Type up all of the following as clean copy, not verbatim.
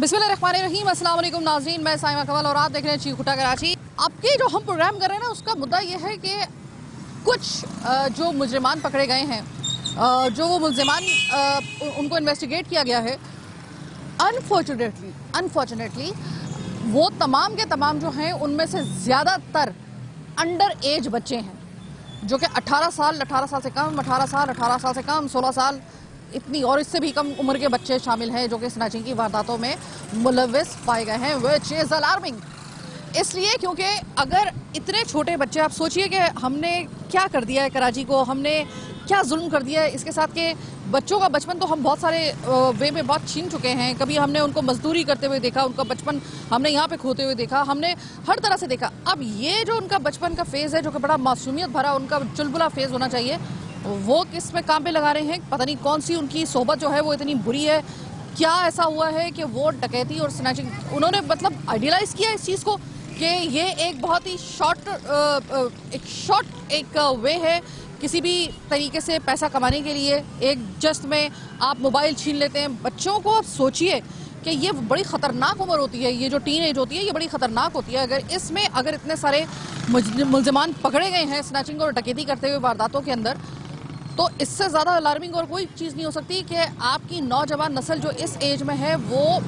बिस्मिल्लाहिर्रहमानिर्रहीम, अस्सलाम वालेकुम नाज़रीन, मैं साइमा कमल और आप देख रहे हैं चीखुटा कराची। आपके जो हम प्रोग्राम कर रहे हैं ना, उसका मुद्दा ये है कि कुछ जो मुजरिमान पकड़े गए हैं, जो वो मुलजिमान उनको इन्वेस्टिगेट किया गया है, अनफॉर्चुनेटली वो तमाम के तमाम जो हैं उनमें से ज़्यादातर अंडर एज बच्चे हैं, जो कि 18 साल से कम, 18 साल से कम, 16 साल, इतनी और इससे भी कम उम्र के बच्चे शामिल हैं जो कि स्नैचिंग की वारदातों में मुलव्विस पाए गए हैं, व्हिच इज़ अलार्मिंग। इसलिए क्योंकि अगर इतने छोटे बच्चे, आप सोचिए कि हमने क्या कर दिया है कराची को, हमने क्या जुल्म कर दिया है इसके साथ के बच्चों का बचपन तो हम बहुत सारे वे में बहुत छीन चुके हैं। कभी हमने उनको मजदूरी करते हुए देखा, उनका बचपन हमने यहाँ पे खोते हुए देखा, हमने हर तरह से देखा। अब ये जो उनका बचपन का फेज़ है, जो कि बड़ा मासूमियत भरा उनका चुलबुला फेज़ होना चाहिए, वो किस में काम पे लगा रहे हैं। पता नहीं कौन सी उनकी सोहबत जो है वो इतनी बुरी है, क्या ऐसा हुआ है कि वो डकैती और स्नैचिंग उन्होंने मतलब आइडियलाइज किया इस चीज़ को कि ये एक बहुत ही शॉर्ट एक वे है किसी भी तरीके से पैसा कमाने के लिए। एक जस्ट में आप मोबाइल छीन लेते हैं बच्चों को। आप सोचिए कि ये बड़ी ख़तरनाक उम्र होती है, ये जो टीन एज होती है ये बड़ी ख़तरनाक होती है। अगर इतने सारे मुलजिमान पकड़े गए हैं स्नैचिंग और डकैती करते हुए वारदातों के अंदर, तो इससे ज़्यादा अलार्मिंग और कोई चीज़ नहीं हो सकती कि आपकी नौजवान नस्ल जो इस एज में है वो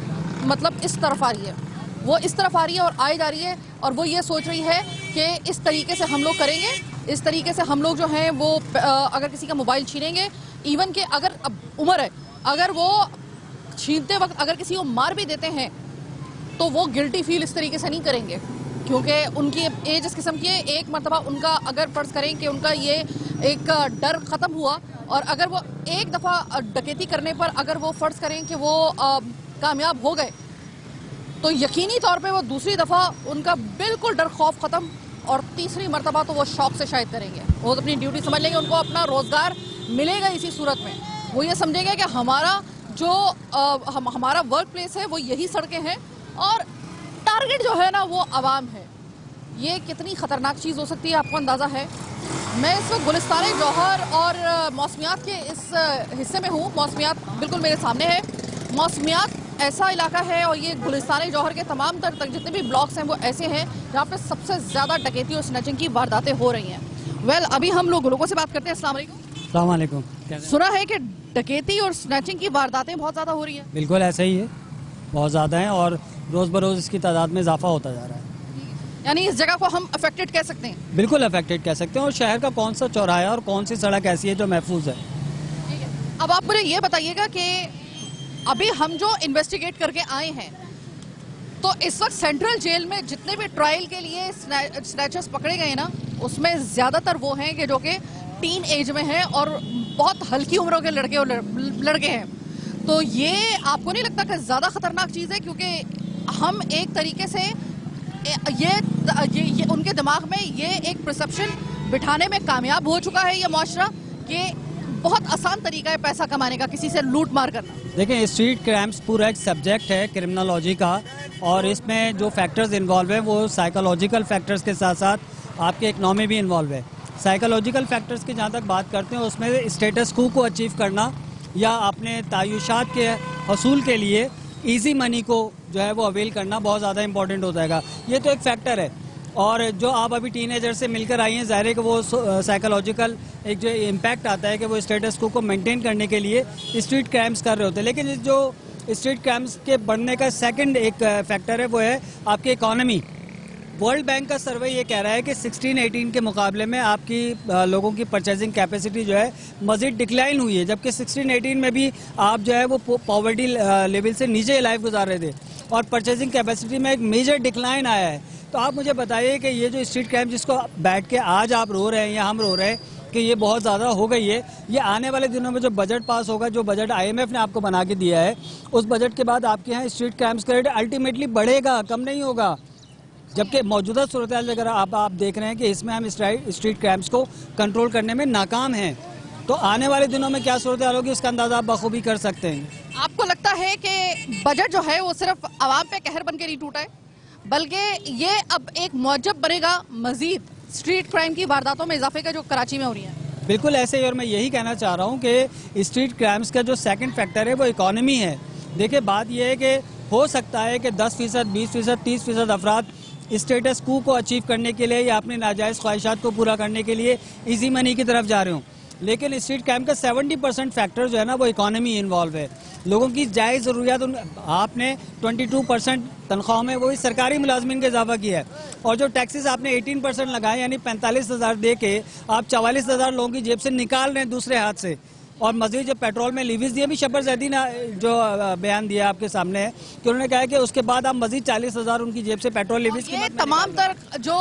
मतलब इस तरफ आ रही है, वो इस तरफ आ रही है और आई जा रही है, और वो ये सोच रही है कि इस तरीके से हम लोग करेंगे, इस तरीके से हम लोग जो हैं वो अगर किसी का मोबाइल छीनेंगे, इवन के अगर अब उम्र है, अगर वो छीनते वक्त अगर किसी को मार भी देते हैं तो वो गिल्टी फील इस तरीके से नहीं करेंगे, क्योंकि उनकी एज इस किस्म की है। एक मरतबा उनका अगर फर्ज करें कि उनका ये एक डर ख़त्म हुआ और अगर वो एक दफ़ा डकैती करने पर अगर वो फर्ज करें कि वो कामयाब हो गए, तो यकीनी तौर पे वो दूसरी दफ़ा उनका बिल्कुल डर खौफ ख़त्म, और तीसरी मरतबा तो वो शौक से शायद करेंगे, वो अपनी ड्यूटी समझ लेंगे, उनको अपना रोज़गार मिलेगा इसी सूरत में। वो ये समझेंगे कि हमारा जो हमारा वर्क प्लेस है वो यही सड़कें हैं और टारगेट जो है ना वो आवाम है। ये कितनी ख़तरनाक चीज़ हो सकती है आपको अंदाज़ा है। मैं इस वक्त गुलिस्तान जौहर और मौसमियात के इस हिस्से में हूँ। मौसमियात बिल्कुल मेरे सामने है। मौसमियात ऐसा इलाका है और ये गुलिस्तान जौहर के तमाम तक जितने भी ब्लॉक्स हैं वो ऐसे हैं जहाँ पे सबसे ज़्यादा डकैती और स्नैचिंग की वारदातें हो रही हैं। अभी हम लोगों से बात करते हैं। अस्सलाम वालेकुम। सुना है कि डकैती और स्नैचिंग की वारदातें बहुत ज़्यादा हो रही हैं। बिल्कुल ऐसा ही है, बहुत ज़्यादा है और रोज़ बरोज़ इसकी तादाद में इजाफा होता जा रहा है। यानी इस जगह को हम अफेक्टेड कह सकते हैं। बिल्कुल अफेक्टेड कह सकते हैं। और शहर का कौन सा चौराहा और कौन सी सड़क ऐसी है जो महफूज है? अब आप मुझे ये बताइएगा कि अभी हम जो इन्वेस्टिगेट करके आए हैं, तो इस वक्त सेंट्रल जेल में जितने भी ट्रायल के लिए स्नैचर्स पकड़े गए ना, उसमें ज़्यादातर वो हैं कि जो कि टीन एज में हैं और बहुत हल्की उम्रों के लड़के हैं। तो ये आपको नहीं लगता कि ज़्यादा ख़तरनाक चीज़ है? क्योंकि हम एक तरीके से ये उनके दिमाग में ये एक परसेप्शन बिठाने में कामयाब हो चुका है ये माशरा कि बहुत आसान तरीका है पैसा कमाने का, किसी से लूट मार करना। देखिए, स्ट्रीट क्राइम्स पूरा एक सब्जेक्ट है क्रिमिनोलॉजी का, और इसमें जो फैक्टर्स इन्वॉल्व है वो साइकोलॉजिकल फैक्टर्स के साथ साथ आपके इकनॉमी भी इन्वॉल्व है। साइकोलॉजिकल फैक्टर्स की जहाँ तक बात करते हैं उसमें स्टेटस को अचीव करना या अपने तायुशात के हसूल के लिए ईजी मनी को जो है वो अवेल करना बहुत ज़्यादा इंपॉर्टेंट हो जाएगा। ये तो एक फैक्टर है। और जो आप अभी टीनेजर से मिलकर आई हैं, ज़ाहिर है कि वो साइकोलॉजिकल एक जो इम्पैक्ट आता है कि वो स्टेटस को मेंटेन करने के लिए स्ट्रीट क्राइम्स कर रहे होते हैं। लेकिन जो स्ट्रीट क्राइम्स के बढ़ने का सेकंड एक फैक्टर है वो है आपकी इकॉनमी। वर्ल्ड बैंक का सर्वे ये कह रहा है कि 16-18 के मुकाबले में आपकी लोगों की परचेजिंग कैपेसिटी जो है मज़ीद डिक्लाइन हुई है, जबकि 16-18 में भी आप जो है वो पॉवर्टी लेवल से नीचे लाइफ गुजार रहे थे और परचेजिंग कैपेसिटी में एक मेजर डिक्लाइन आया है। तो आप मुझे बताइए कि ये जो स्ट्रीट क्राइम जिसको बैठ के आज आप रो रहे हैं या हम रो रहे हैं कि ये बहुत ज़्यादा हो गई है, ये आने वाले दिनों में जो बजट पास होगा, जो बजट IMF ने आपको बना के दिया है, उस बजट के बाद आपके यहाँ स्ट्रीट क्राइम्स का रेट अल्टीमेटली बढ़ेगा, कम नहीं होगा। जबकि मौजूदा सूरत हाल अगर आप देख रहे हैं कि इसमें हम स्ट्रीट क्राइम्स को कंट्रोल करने में नाकाम हैं, तो आने वाले दिनों में क्या सूरत हाल होगी उसका अंदाजा आप बखूबी कर सकते हैं। आपको लगता है कि बजट जो है वो सिर्फ आवाम पे कहर बन के नहीं टूटा है, बल्कि ये अब एक मौजब बनेगा मजीद स्ट्रीट क्राइम की वारदातों में इजाफे का जो कराची में हो रही है? बिल्कुल ऐसे ही, और मैं यही कहना चाह रहा हूँ कि स्ट्रीट क्राइम्स का जो सेकंड फैक्टर है वो इकॉनमी है। देखिए, बात यह है कि हो सकता है कि 10%, 20%, 30% अफराद स्टेटस को अचीव करने के लिए या अपनी नाजायज़ ख्वाहिशात को पूरा करने के लिए इजी मनी की तरफ जा रहे हों, लेकिन स्ट्रीट क्राइम का 70% फैक्टर जो है ना वो इकोनॉमी इन्वॉल्व है। लोगों की जायज़ ज़रूरियात आपने 22% तनख्वाह में वही सरकारी मुलाजमिन का इजाफा किया है, और जो टैक्सेस आपने 18% लगाए यानी 45,000 दे के आप 44,000 लोगों की जेब से निकाल रहे हैं दूसरे हाथ से। और मजीद जो पेट्रोल में लीवीज दिए भी शब्बर जैदी ने जो बयान दिया आपके सामने है कि उन्होंने कहा है कि उसके बाद आप मजीद 40,000 उनकी जेब से पेट्रोल लीवीज ये तमाम तर जो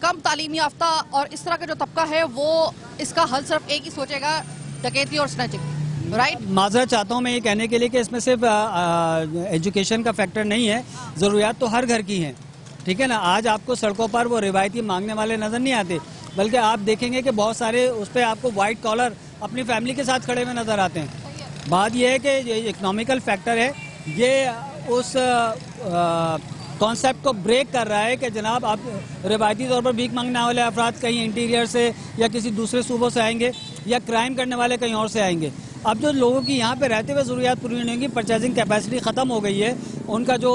कम तालीम याफ्ता और इस तरह का जो तबका है वो इसका हल सिर्फ एक ही सोचेगा, डकैती और स्नैचिंग, राइट। माजरत चाहता हूँ मैं ये कहने के लिए कि इसमें सिर्फ एजुकेशन का फैक्टर नहीं है, ज़रूरियात तो हर घर की हैं, ठीक है ना। आज आपको सड़कों पर वो रिवायती मांगने वाले नज़र नहीं आते, बल्कि आप देखेंगे कि बहुत सारे उस पर आपको वाइट कॉलर अपनी फैमिली के साथ खड़े हुए नज़र आते हैं। बात यह है कि ये इकोनॉमिकल फैक्टर है, ये उस कॉन्सेप्ट को ब्रेक कर रहा है कि जनाब आप रिवायती तौर पर भीख मांगने वाले अफराद कहीं इंटीरियर से या किसी दूसरे सूबों से आएंगे या क्राइम करने वाले कहीं और से आएंगे। अब जो लोगों की यहाँ पे रहते हुए ज़रूरियात पूरी नहीं होंगी, परचेजिंग कैपेसिटी ख़त्म हो गई है, उनका जो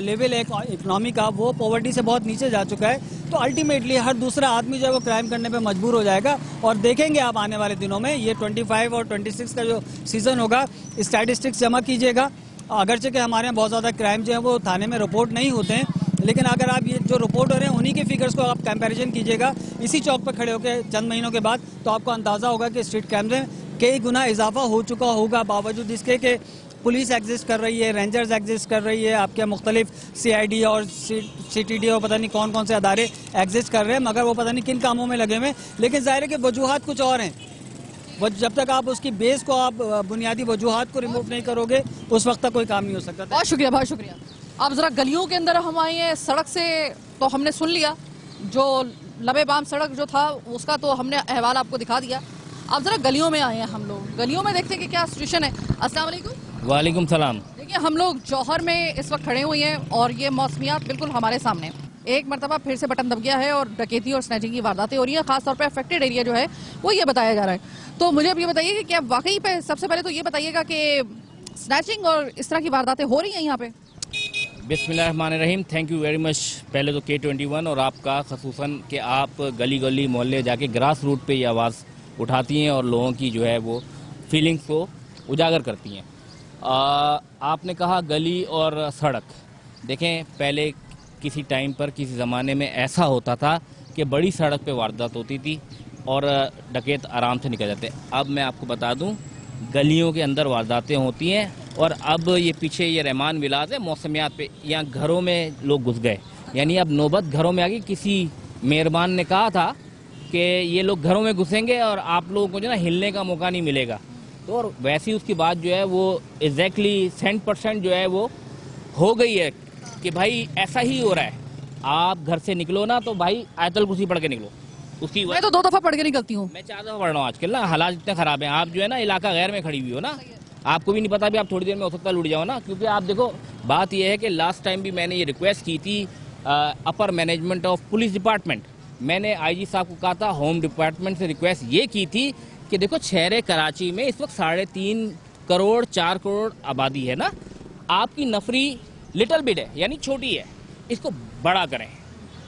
लेवल है इकनॉमी का वो पॉवर्टी से बहुत नीचे जा चुका है, तो अल्टीमेटली हर दूसरा आदमी जो है वो क्राइम करने पे मजबूर हो जाएगा। और देखेंगे आप आने वाले दिनों में ये 25 और 26 का जो सीज़न होगा, स्टैटिस्टिक्स जमा कीजिएगा। अगरचे कि हमारे यहाँ बहुत ज़्यादा क्राइम जो है वो थाने में रिपोर्ट नहीं होते हैं, लेकिन अगर आप ये जो रिपोर्ट हो रहे हैं उन्हीं के फिगर्स को आप कंपैरिजन कीजिएगा इसी चौक पर खड़े होकर चंद महीनों के बाद, तो आपको अंदाज़ा होगा कि स्ट्रीट क्राइम में कई गुना इजाफा हो चुका होगा, बावजूद इसके कि पुलिस एग्जिस्ट कर रही है, रेंजर्स एग्जिस्ट कर रही है, आपके मुख्तलिफ CID और CTD और पता नहीं कौन कौन से अदारे एग्जिस्ट कर रहे हैं, मगर वो पता नहीं किन कामों में लगे हुए हैं। लेकिन जाहिर है कि वजूहात कुछ और हैं, जब तक आप उसकी बेस को आप बुनियादी वजूहात को रिमूव नहीं करोगे उस वक्त तक कोई काम नहीं हो सकता। बहुत शुक्रिया, बहुत शुक्रिया। आप ज़रा गलियों के अंदर हम आए हैं, सड़क से तो हमने सुन लिया, जो लबे बाम सड़क जो था उसका तो हमने अहवाल आपको दिखा दिया। अब ज़रा गलियों में आए हैं हम लोग, गलियों में देखते हैं कि क्या सिचुएशन है। अस्सलाम वालेकुम। वालेकुम सलाम। देखिए हम लोग जौहर में इस वक्त खड़े हुए हैं और ये मौसमियात बिल्कुल हमारे सामने। एक मरतबा फिर से बटन दब गया है और डकैती और स्नैचिंग की वारदातें हो रही हैं, खासतौर पर अफेक्टेड एरिया जो है वो ये बताया जा रहा है। तो मुझे अब ये बताइए कि क्या वाकई पे सबसे पहले तो ये बताइएगा कि स्नैचिंग और इस तरह की वारदातें हो रही हैं यहाँ पे? बिस्मिल्लाहिर्रहमानिर्रहीम। Thank you very much. पहले तो K21 और आपका खसूसन कि आप गली गली मोहल्ले जाके ग्रास रूट पे ये आवाज़ उठाती हैं और लोगों की जो है वो फीलिंग्स को उजागर करती हैं। आपने कहा गली और सड़क, देखें पहले किसी टाइम पर किसी ज़माने में ऐसा होता था कि बड़ी सड़क पे वारदात होती थी और डकैत आराम से निकल जाते। अब मैं आपको बता दूं गलियों के अंदर वारदातें होती हैं और अब ये पीछे ये रहमान विलास है मौसमियात पे, यहाँ घरों में लोग घुस गए, यानी अब नौबत घरों में आ गई। किसी मेहरबान ने कहा था कि ये लोग घरों में घुसेंगे और आप लोगों को जो ना हिलने का मौका नहीं मिलेगा, तो और वैसी उसकी बात जो है वो एग्जैक्टली 100% जो है वो हो गई है कि भाई ऐसा ही हो रहा है। आप घर से निकलो ना तो भाई आयतल कुर्सी पढ़ के निकलो। उसकी मैं तो 2 दफा पढ़ के निकलती हूँ। मैं 4 दफा पढ़ रहा हूँ आजकल ना, हालात इतने खराब हैं। आप जो है ना इलाका गैर में खड़ी हुई हो ना, आपको भी नहीं पता भी आप थोड़ी देर में हो सकता लुट जाओ ना, क्योंकि आप देखो बात यह है कि लास्ट टाइम भी मैंने ये रिक्वेस्ट की थी upper management of police department, मैंने IG साहब को कहा था, होम डिपार्टमेंट से रिक्वेस्ट ये की थी कि देखो शहर कराची में इस वक्त 3.5 करोड़ 4 करोड़ आबादी है ना, आपकी नफरी लिटिल बिट है यानी छोटी है, इसको बड़ा करें,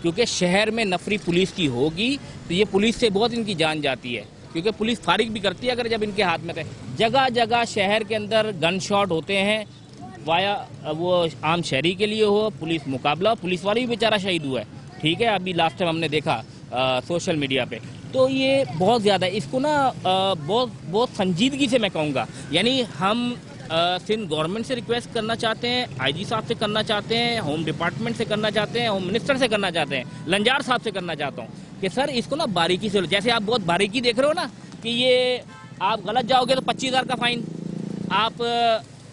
क्योंकि शहर में नफरी पुलिस की होगी तो ये पुलिस से बहुत इनकी जान जाती है, क्योंकि पुलिस फारिग भी करती है अगर जब इनके हाथ में थे। जगह जगह शहर के अंदर गन शॉट होते हैं, वाया वो आम शहरी के लिए हो, पुलिस मुकाबला, पुलिस वाला भी बेचारा शहीद हुआ है, ठीक है, अभी लास्ट टाइम हमने देखा सोशल मीडिया पे। तो ये बहुत ज़्यादा इसको ना बहुत संजीदगी से मैं कहूँगा, यानी हम सिंध गवर्नमेंट से रिक्वेस्ट करना चाहते हैं, IG साहब से करना चाहते हैं, होम डिपार्टमेंट से करना चाहते हैं, होम मिनिस्टर से करना चाहते हैं, लंजार साहब से करना चाहता हूँ कि सर इसको ना बारीकी से, जैसे आप बहुत बारीकी देख रहे हो ना कि ये आप गलत जाओगे तो 25,000 का फाइन, आप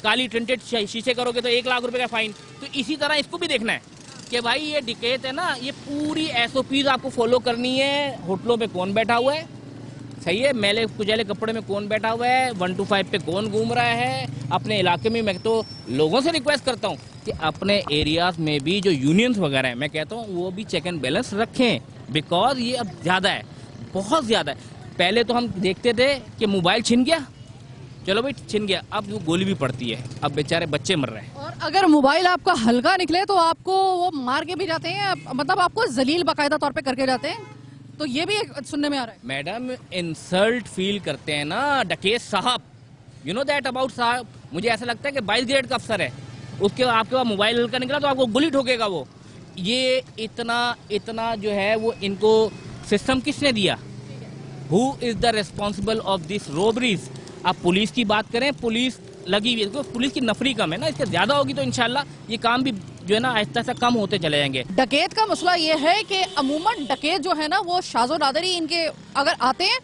काली टिंटेड शीशे करोगे तो 1 लाख रुपए का फाइन, तो इसी तरह इसको भी देखना है कि भाई ये डकैत है ना, ये पूरी SOPs आपको फॉलो करनी है। होटलों पे कौन बैठा हुआ है, सही है, मैले कुचैले कपड़े में कौन बैठा हुआ है, 1 to 5 पे कौन घूम रहा है अपने इलाके में। मैं तो लोगों से रिक्वेस्ट करता हूँ कि अपने एरियाज में भी जो यूनियंस वगैरह हैं, मैं कहता हूँ वो भी चेक एंड बैलेंस रखें, बिकॉज ये अब ज़्यादा है, बहुत ज़्यादा है। पहले तो हम देखते थे कि मोबाइल छिन गया चलो भाई छिन गया, अब वो गोली भी पड़ती है, अब बेचारे बच्चे मर रहे हैं। और अगर मोबाइल आपका हल्का निकले तो आपको वो मार के भी जाते हैं, मतलब आपको जलील बाकायदा तौर पे करके जाते हैं, तो ये भी एक सुनने में आ रहा है। मैडम इंसल्ट फील करते हैं ना डकैत साहब, यू नो दैट अबाउट साहब। मुझे ऐसा लगता है कि 22 ग्रेड का अफसर है, उसके आपके पास मोबाइल हल्का निकला तो आपको गोली ठोकेगा वो। ये इतना जो है वो इनको सिस्टम किसने दिया? Who is the responsible of this robberies? आप पुलिस की बात करें, पुलिस लगी हुई है, तो पुलिस की नफरी कम है ना, इससे ज्यादा होगी तो इंशाल्लाह ये काम भी जो है ना आहिस्ता आहिस्ता कम होते चले जाएंगे। डकैत का मसला ये है कि अमूमन डकैत जो है ना वो शाज़ो नादरी इनके अगर आते हैं,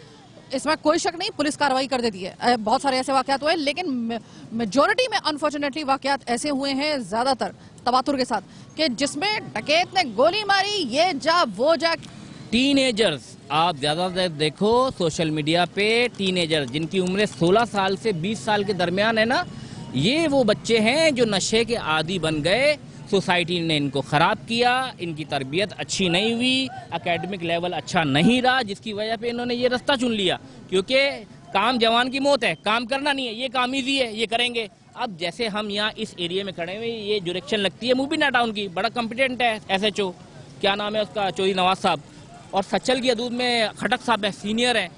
इसमें कोई शक नहीं, पुलिस कार्रवाई कर देती है। बहुत सारे ऐसे वाकयात हुए, लेकिन मेजोरिटी में अनफॉर्चुनेटली वाकयात ऐसे हुए हैं ज्यादातर तवातुर के साथ कि जिसमें डकैत ने गोली मारी, ये जा वो जा। टीनेजर्स आप ज्यादातर देखो सोशल मीडिया पे, टीनेजर्स जिनकी उम्र 16 साल से 20 साल के दरमियान है ना, ये वो बच्चे हैं जो नशे के आदी बन गए। सोसाइटी ने इनको खराब किया, इनकी तरबियत अच्छी नहीं हुई, एकेडमिक लेवल अच्छा नहीं रहा, जिसकी वजह पे इन्होंने ये रास्ता चुन लिया, क्योंकि काम जवान की मौत है, काम करना नहीं है, ये काम इजी है, ये करेंगे। अब जैसे हम यहाँ इस एरिया में खड़े हुए, ये डायरेक्शन लगती है मुबीना टाउन की, बड़ा कॉम्पिटेंट है SHO, क्या नाम है उसका, चौधरी नवाज साहब, और सच्चल की हदूद में खटक साहब है, सीनियर है।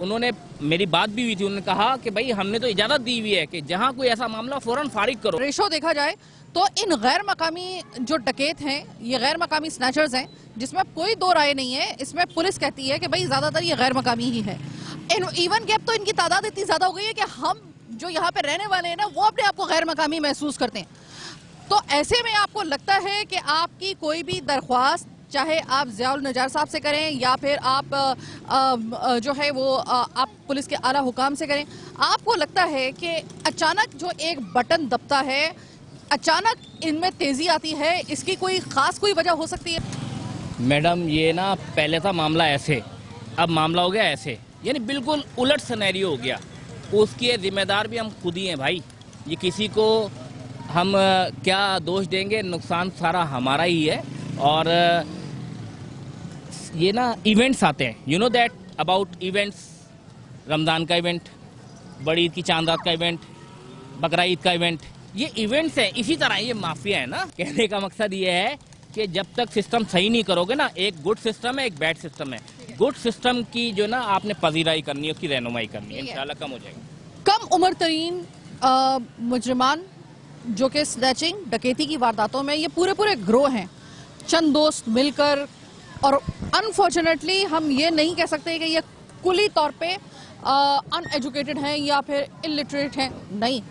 उन्होंने मेरी बात भी हुई थी, उन्होंने कहा कि भाई हमने तो इजाजत दी हुई है कि जहाँ कोई ऐसा मामला फौरन फारिग करो। रेशो देखा जाए तो इन गैर मकामी जो डकैत हैं, ये गैर मकामी स्नैचर्स हैं, जिसमें कोई दो राय नहीं है। इसमें पुलिस कहती है कि भाई ज्यादातर ये गैर मकामी ही है। इवन कि अब तो इनकी तादाद इतनी ज्यादा हो गई है कि हम जो यहाँ पे रहने वाले हैं ना, वो अपने आप को गैर मकामी महसूस करते हैं। तो ऐसे में आपको लगता है कि आपकी कोई भी दरख्वास्त, चाहे आप ज़ियाउल नजार साहब से करें या फिर आप जो है वो आप पुलिस के आला हुकाम से करें, आपको लगता है कि अचानक जो एक बटन दबता है, अचानक इनमें तेजी आती है, इसकी कोई खास कोई वजह हो सकती है? मैडम ये ना पहले था मामला ऐसे, अब मामला हो गया ऐसे, यानी बिल्कुल उलट सिनेरियो हो गया। उसके जिम्मेदार भी हम खुद ही हैं भाई, ये किसी को हम क्या दोष देंगे, नुकसान सारा हमारा ही है। और ये ना इवेंट्स आते हैं, you know that about events, Ramzan का इवेंट, बड़ी ईद की चांद रात का इवेंट, बकरा ईद का इवेंट, ये इवेंट्स हैं। इसी तरह ये माफिया है ना। कहने का मकसद ये है कि जब तक सिस्टम सही नहीं करोगे ना, एक गुड सिस्टम है, एक बैड सिस्टम है। गुड सिस्टम की जो ना आपने पजीराई करनी है, उसकी रहनुमाई करनी है, इंशाल्लाह कम हो जाएगा। कम उम्र तरीन मुजरिमान जो कि स्नैचिंग डकैती की वारदातों में ये पूरे ग्रोह हैं, चंद दोस्त मिलकर। और अनफॉर्चुनेटली हम ये नहीं कह सकते कि ये कुली तौर पे अनएजुकेटेड हैं या फिर इलिटरेट हैं, नहीं।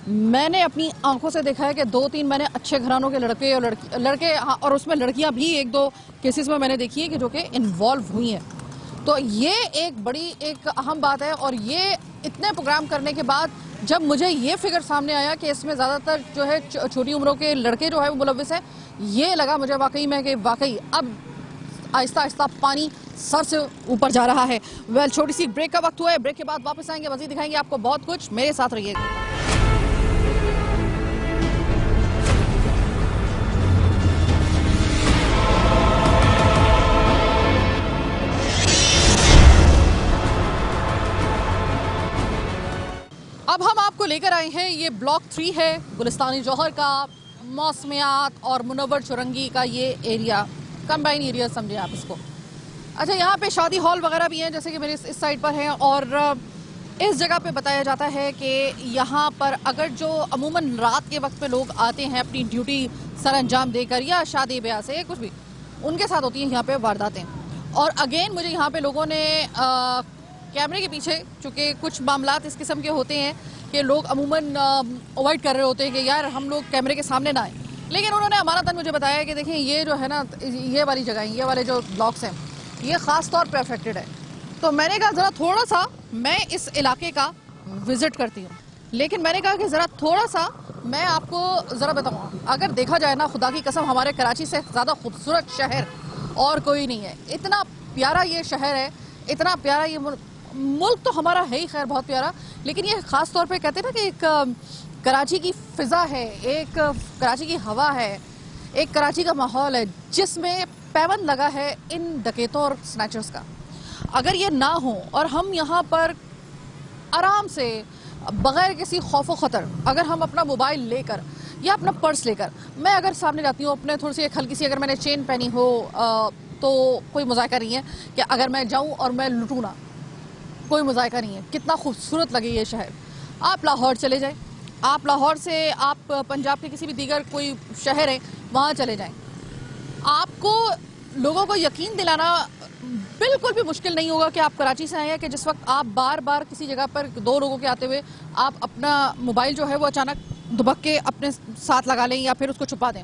मैंने अपनी आंखों से देखा है कि 2-3 मैंने अच्छे घरानों के लड़के और लड़के हाँ, और उसमें लड़कियां भी 1-2 केसेस में मैंने देखी है कि जो कि इन्वॉल्व हुई हैं। तो ये एक बड़ी एक अहम बात है। और ये इतने प्रोग्राम करने के बाद जब मुझे ये फिगर सामने आया कि इसमें ज़्यादातर जो है छोटी उम्रों के लड़के जो है वो मुलविस है, ये लगा मुझे वाकई में कि वाकई अब आहिस्ता आहिस्ता पानी सर से ऊपर जा रहा है। वेल, छोटी सी ब्रेक का वक्त हुआ है, ब्रेक के बाद वापस आएंगे, मज़ीद दिखाएंगे आपको बहुत कुछ, मेरे साथ रहिएगा। अब हम आपको लेकर आए हैं, ये ब्लॉक 3 है गुलिस्तानी जौहर का, मौसमियात और मुनव्वर चुरंगी का ये एरिया, कंबाइन एरिया समझे आप इसको। अच्छा, यहाँ पे शादी हॉल वगैरह भी हैं, जैसे कि मेरे इस साइड पर हैं। और इस जगह पे बताया जाता है कि यहाँ पर अगर जो अमूमन रात के वक्त में लोग आते हैं अपनी ड्यूटी सर अंजाम देकर या शादी ब्याह से कुछ भी, उनके साथ होती हैं यहाँ पे वारदातें। और अगेन मुझे यहाँ पे लोगों ने कैमरे के पीछे, चूँकि कुछ मामलात इस किस्म के होते हैं कि लोग अमूमन अवॉइड कर रहे होते हैं कि यार हम लोग कैमरे के सामने ना आए, लेकिन उन्होंने अमानतन मुझे बताया कि देखें ये जो है ना, ये वाली जगह, ये वाले जो ब्लॉक्स हैं, ये ख़ास तौर पे अफेक्टेड है। तो मैंने कहा ज़रा थोड़ा सा मैं इस इलाके का विज़िट करती हूँ, लेकिन मैंने कहा कि ज़रा थोड़ा सा मैं आपको ज़रा बताऊँ। अगर देखा जाए ना, खुदा की कसम हमारे कराची से ज़्यादा खूबसूरत शहर और कोई नहीं है। इतना प्यारा ये शहर है, इतना प्यारा ये मुल्क तो हमारा है ही, खैर बहुत प्यारा, लेकिन ये ख़ास तौर पे कहते हैं ना कि एक कराची की फ़िज़ा है, एक कराची की हवा है, एक कराची का माहौल है जिसमें पैबंद लगा है इन डकैतों और स्नैचर्स का। अगर ये ना हो और हम यहाँ पर आराम से बगैर किसी खौफ ख़तर अगर हम अपना मोबाइल लेकर या अपना पर्स लेकर, मैं अगर सामने जाती हूँ अपने थोड़ी सी एक हल्की सी अगर मैंने चेन पहनी हो तो कोई मजायका नहीं है कि अगर मैं जाऊँ और मैं लूटूँ ना, कोई मजायका नहीं है। कितना खूबसूरत लगे ये शहर। आप लाहौर चले जाएं, आप लाहौर से आप पंजाब के किसी भी दीगर कोई शहर है वहाँ चले जाएं, आपको लोगों को यकीन दिलाना बिल्कुल भी मुश्किल नहीं होगा कि आप कराची से आए हैं कि जिस वक्त आप बार बार किसी जगह पर दो लोगों के आते हुए आप अपना मोबाइल जो है वो अचानक दुबक के अपने साथ लगा लें या फिर उसको छुपा दें,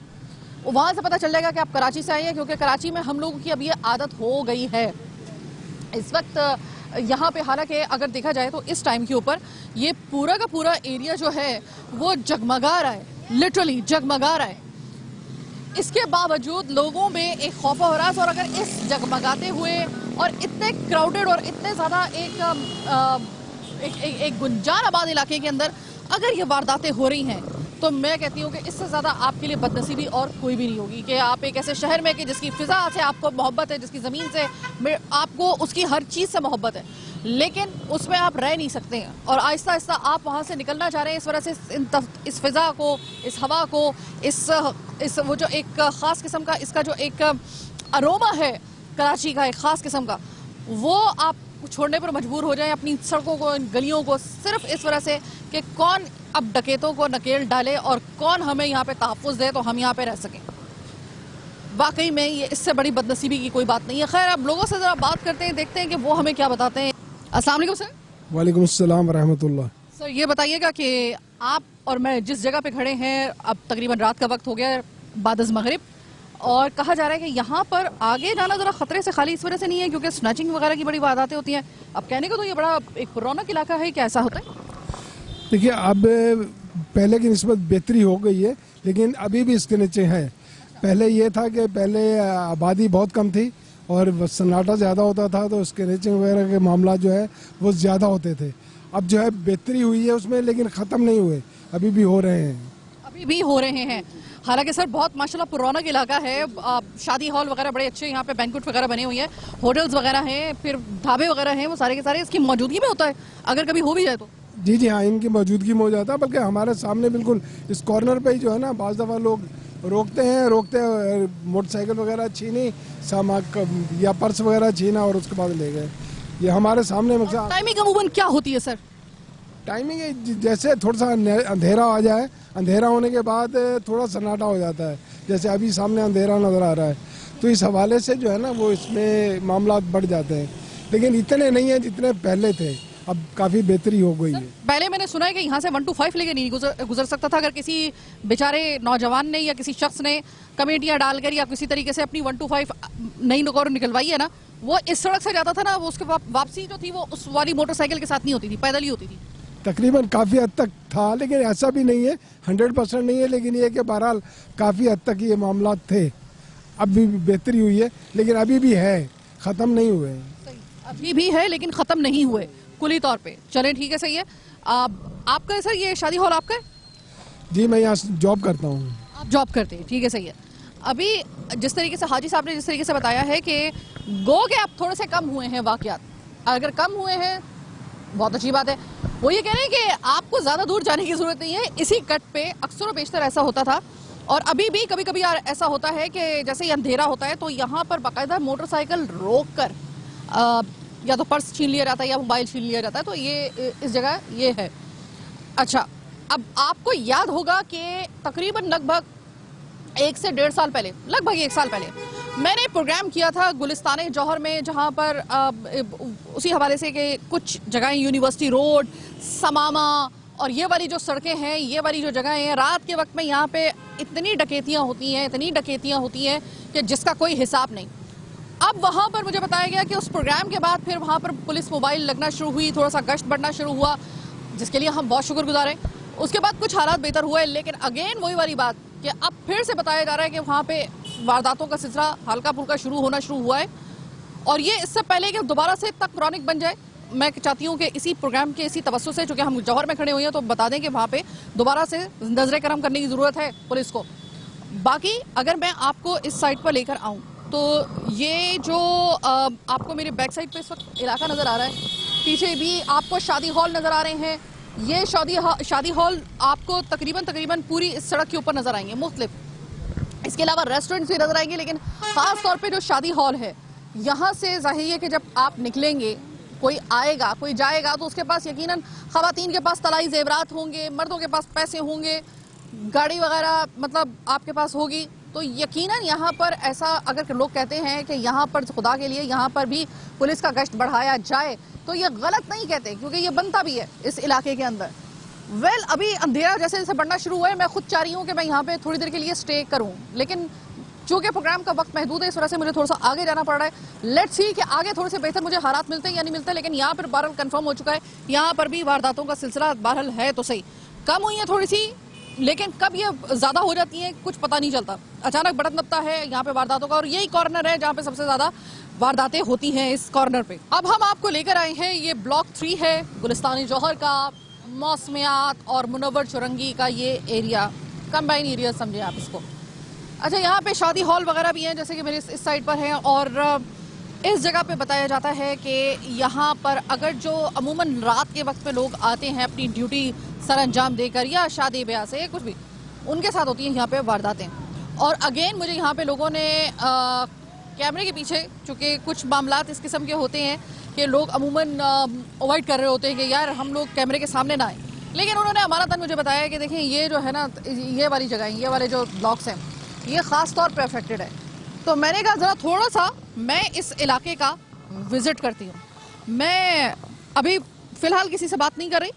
वहाँ से पता चल जाएगा कि आप कराची से आए हैं, क्योंकि कराची में हम लोगों की अब ये आदत हो गई है। इस वक्त यहाँ पे हालांकि अगर देखा जाए तो इस टाइम के ऊपर ये पूरा का पूरा एरिया जो है वो जगमगा रहा है, लिटरली जगमगा रहा है। इसके बावजूद लोगों में एक खौफ और हरास, और अगर इस जगमगाते हुए और इतने क्राउडेड और इतने ज़्यादा एक गुंजान आबाद इलाके के अंदर अगर ये वारदातें हो रही हैं तो मैं कहती हूँ कि इससे ज़्यादा आपके लिए बदनसीबी और कोई भी नहीं होगी कि आप एक ऐसे शहर में कि जिसकी फ़िज़ा से आपको मोहब्बत है, जिसकी ज़मीन से आपको उसकी हर चीज़ से मोहब्बत है, लेकिन उसमें आप रह नहीं सकते हैं और आहिस्ता आहिस्ता आप वहाँ से निकलना चाह रहे हैं। इस वजह से इस फ़िज़ा को, इस हवा को, इस वो जो एक ख़ास किस्म का इसका जो एक अरोमा है कराची का, एक ख़ास किस्म का, वो आप छोड़ने पर मजबूर हो जाएं अपनी सड़कों को, इन गलियों को, सिर्फ इस वजह से कि कौन अब डकैतों को नकेल डाले और कौन हमें यहाँ पे तहफ़्फ़ुज़ दे तो हम यहाँ पे रह सकें। वाकई में ये इससे बड़ी बदनसीबी की कोई बात नहीं है। खैर, अब लोगों से ज़रा बात करते हैं, देखते हैं कि वो हमें क्या बताते हैं। अस्सलाम वालेकुम सर। वालेकुम अस्सलाम रहमतुल्लाह। सर ये बताइएगा कि आप और मैं जिस जगह पे खड़े हैं, अब तकरीबन रात का वक्त हो गया बादज़ मगरिब, और कहा जा रहा है कि यहाँ पर आगे जाना ज़रा ख़तरे से खाली इस वजह से नहीं है क्योंकि स्नैचिंग वगैरह की बड़ी वारदातें होती हैं। अब कहने को तो ये बड़ा एक रौनक इलाका है, क्या ऐसा होता है? देखिए, अब पहले की निस्बत बेहतरी हो गई है, लेकिन अभी भी इसके नीचे है। पहले ये था कि पहले आबादी बहुत कम थी और सन्नाटा ज़्यादा होता था, तो स्केचिंग वगैरह के मामला जो है वो ज़्यादा होते थे। अब जो है बेहतरी हुई है उसमें, लेकिन ख़त्म नहीं हुए, अभी भी हो रहे हैं। अभी भी हो रहे हैं। हालांकि सर बहुत माशाल्लाह पुराना इलाका है, शादी हॉल वगैरह बड़े अच्छे यहाँ पे बैंक्वेट वगैरह बने हुए हैं, होटल्स वगैरह हैं, फिर ढाबे वगैरह हैं, वो सारे के सारे इसकी मौजूदगी में होता है अगर कभी हो भी जाए तो। जी जी हाँ, इनकी मौजूदगी में हो जाता है। बल्कि हमारे सामने बिल्कुल इस कॉर्नर पे ही जो है ना, बाज़ दफ़ा लोग रोकते हैं मोटरसाइकिल वगैरह छीनी, सामान या पर्स वगैरह छीना और उसके बाद ले गए। ये हमारे सामने मसला। टाइमिंग अमूमन क्या होती है सर? टाइमिंग जैसे थोड़ा सा अंधेरा आ जाए, अंधेरा होने के बाद थोड़ा सन्नाटा हो जाता है, जैसे अभी सामने अंधेरा नज़र आ रहा है, तो इस हवाले से जो है ना वो इसमें मामला बढ़ जाते हैं, लेकिन इतने नहीं हैं जितने पहले थे। अब काफ़ी बेहतरी हो गई है। पहले मैंने सुना है कि यहाँ से 125 लेके नहीं गुजर सकता था, अगर किसी बेचारे नौजवान ने या किसी शख्स ने कमेटियाँ डालकर या किसी तरीके से अपनी 125 नई नकोर निकलवाई है ना, वो इस सड़क से जाता था ना, वो उसके वापसी जो थी वो उस वाली मोटरसाइकिल के साथ नहीं होती थी, पैदल ही होती थी। तकरीबन काफ़ी हद तक था, लेकिन ऐसा भी नहीं है, 100% नहीं है, लेकिन ये कि बहरहाल काफ़ी हद तक ये मामला थे। अब भी बेहतरी हुई है, लेकिन अभी भी है, ख़त्म नहीं हुए हैं। अभी भी है लेकिन ख़त्म नहीं हुए कुली तौर पे। चलें ठीक है, सही है। आपका सर ये शादी हॉल आपका है? जी, मैं यहाँ जॉब करता हूँ। आप जॉब करते हैं, ठीक है, सही है। अभी जिस तरीके से हाजी साहब ने जिस तरीके से बताया है कि गो के अब थोड़े से कम हुए हैं वाक़यात, अगर कम हुए हैं बहुत अच्छी बात है। वो ये कह रहे हैं कि आपको ज़्यादा दूर जाने की ज़रूरत नहीं है, इसी कट पे अक्सर बेशतर ऐसा होता था और अभी भी कभी कभी ऐसा होता है कि जैसे ही अंधेरा होता है तो यहाँ पर बाकायदा मोटरसाइकिल रोक कर या तो पर्स छीन लिया जाता है या मोबाइल छीन लिया जाता है। तो ये इस जगह ये है। अच्छा, अब आपको याद होगा कि तकरीबन लगभग 1 से 1.5 साल पहले, लगभग 1 साल पहले मैंने प्रोग्राम किया था गुलिस्तान जौहर में, जहाँ पर उसी हवाले से कि कुछ जगहें यूनिवर्सिटी रोड, समामा और ये वाली जो सड़कें हैं, ये वाली जो जगहें हैं, रात के वक्त में यहाँ पे इतनी डकैतियाँ होती हैं कि जिसका कोई हिसाब नहीं। अब वहाँ पर मुझे बताया गया कि उस प्रोग्राम के बाद फिर वहाँ पर पुलिस मोबाइल लगना शुरू हुई, थोड़ा सा गश्त बढ़ना शुरू हुआ, जिसके लिए हम बहुत शुक्रगुजार हैं। उसके बाद कुछ हालात बेहतर हुए, लेकिन अगेन वही वाली बात कि अब फिर से बताया जा रहा है कि वहाँ पे वारदातों का सिलसिला हल्का फुल्का होना शुरू हुआ है। और ये इससे पहले कि दोबारा से तक क्रॉनिक बन जाए, मैं चाहती हूँ कि इसी प्रोग्राम के इसी तवज्जो से, चूँकि हम जौहर में खड़े हुए हैं, तो बता दें कि वहाँ पे दोबारा से नजर करम करने की ज़रूरत है पुलिस को। बाकी अगर मैं आपको इस साइड पर लेकर आऊँ तो ये जो आपको मेरे बैक साइड पे इस वक्त इलाका नज़र आ रहा है, पीछे भी आपको शादी हॉल नज़र आ रहे हैं ये शादी हॉल आपको तकरीबन पूरी इस सड़क के ऊपर नजर आएंगे मुख्तलिफ। इसके अलावा रेस्टोरेंट्स भी नजर आएंगे, लेकिन खास तौर पे जो शादी हॉल है यहाँ से जाहिर है कि जब आप निकलेंगे, कोई आएगा कोई जाएगा तो उसके पास यकीनन खवातीन के पास तलाई जेवरात होंगे, मर्दों के पास पैसे होंगे, गाड़ी वगैरह मतलब आपके पास होगी। तो यकीनन यहाँ पर ऐसा अगर लोग कहते हैं कि यहाँ पर खुदा के लिए यहाँ पर भी पुलिस का गश्त बढ़ाया जाए तो ये गलत नहीं कहते, क्योंकि ये बनता भी है इस इलाके के अंदर। अभी अंधेरा जैसे जैसे बढ़ना शुरू हुआ है, मैं खुद चाह रही हूँ कि मैं यहाँ पे थोड़ी देर के लिए स्टे करूँ, लेकिन चूंकि प्रोग्राम का वक्त महदूद है इस वजह से मुझे थोड़ा सा आगे जाना पड़ रहा है। लेट्स सी कि आगे थोड़े से बेहतर मुझे हालात मिलते हैं या नहीं मिलते, लेकिन यहाँ पर बहरहाल कंफर्म हो चुका है, यहाँ पर भी वारदातों का सिलसिला बहरहाल है तो सही, कम हुई है थोड़ी सी, लेकिन कब ये ज्यादा हो जाती है कुछ पता नहीं चलता। अचानक बढ़त नपता है यहाँ पे वारदातों का, और यही कॉर्नर है जहाँ पे सबसे ज्यादा वारदातें होती हैं इस कॉर्नर पे। अब हम आपको लेकर आए हैं, ये ब्लॉक 3 है, गुलिस्तानी जौहर का, मौसमियात और मुनव्वर चुरंगी का ये एरिया, कंबाइन एरिया समझे आप इसको। अच्छा, यहाँ पे शादी हॉल वगैरह भी हैं जैसे कि मेरे इस साइड पर हैं, और इस जगह पे बताया जाता है कि यहाँ पर अगर जो अमूमन रात के वक्त पे लोग आते हैं अपनी ड्यूटी सर अंजाम देकर या शादी ब्याह से कुछ भी, उनके साथ होती हैं यहाँ पे वारदातें। और अगेन मुझे यहाँ पे लोगों ने कैमरे के पीछे, चूँकि कुछ मामलात इस किस्म के होते हैं कि लोग अमूमन अवॉइड कर रहे होते हैं कि यार हम लोग कैमरे के सामने ना आए, लेकिन उन्होंने अमानतन मुझे बताया कि देखें ये जो है ना, ये वाली जगह, ये वाले जो ब्लॉक्स हैं ये ख़ास तौर पर अफेक्टेड है। तो मैंने कहा ज़रा थोड़ा सा मैं इस इलाके का विज़िट करती हूँ। मैं अभी फ़िलहाल किसी से बात नहीं कर रही,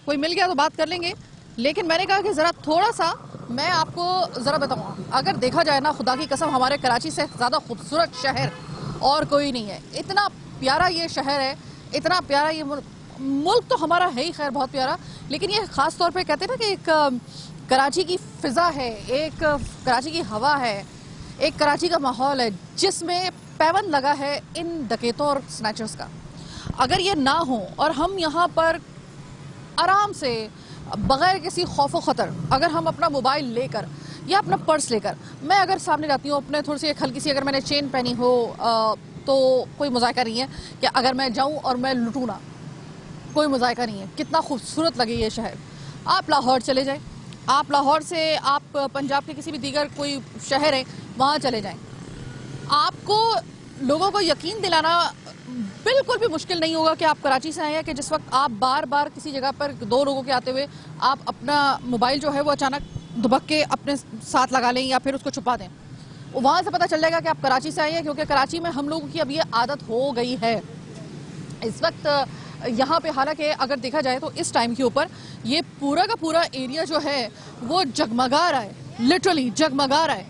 कोई मिल गया तो बात कर लेंगे, लेकिन मैंने कहा कि ज़रा थोड़ा सा मैं आपको ज़रा बताऊँ। अगर देखा जाए ना, खुदा की कसम हमारे कराची से ज़्यादा खूबसूरत शहर और कोई नहीं है। इतना प्यारा ये शहर है, इतना प्यारा ये मुल्क तो हमारा है ही खैर बहुत प्यारा, लेकिन ये ख़ास तौर पर कहते हैं ना कि एक कराची की फ़िज़ा है, एक कराची की हवा है, एक कराची का माहौल है जिसमें पैबंद लगा है इन डकैतों और स्नैचर्स का। अगर ये ना हो और हम यहाँ पर आराम से बगैर किसी खौफ व ख़तर, अगर हम अपना मोबाइल लेकर या अपना पर्स लेकर, मैं अगर सामने जाती हूँ अपने थोड़ी सी एक हल्की सी, अगर मैंने चेन पहनी हो तो कोई मजायका नहीं है कि अगर मैं जाऊँ और मैं लुटूँ ना, कोई मजायका नहीं है। कितना खूबसूरत लगे ये शहर। आप लाहौर चले जाएँ, आप लाहौर से आप पंजाब के किसी भी दीगर कोई शहर है वहाँ चले जाएं, आपको लोगों को यकीन दिलाना बिल्कुल भी मुश्किल नहीं होगा कि आप कराची से आए हैं कि जिस वक्त आप बार बार किसी जगह पर दो लोगों के आते हुए आप अपना मोबाइल जो है वो अचानक दुबक के अपने साथ लगा लें या फिर उसको छुपा दें, वहाँ से पता चल जाएगा कि आप कराची से आए हैं, क्योंकि कराची में हम लोगों की अब ये आदत हो गई है इस वक्त यहाँ पे। हालांकि अगर देखा जाए तो इस टाइम के ऊपर ये पूरा का पूरा एरिया जो है वो जगमगा रहा है, लिटरली जगमगा रहा है।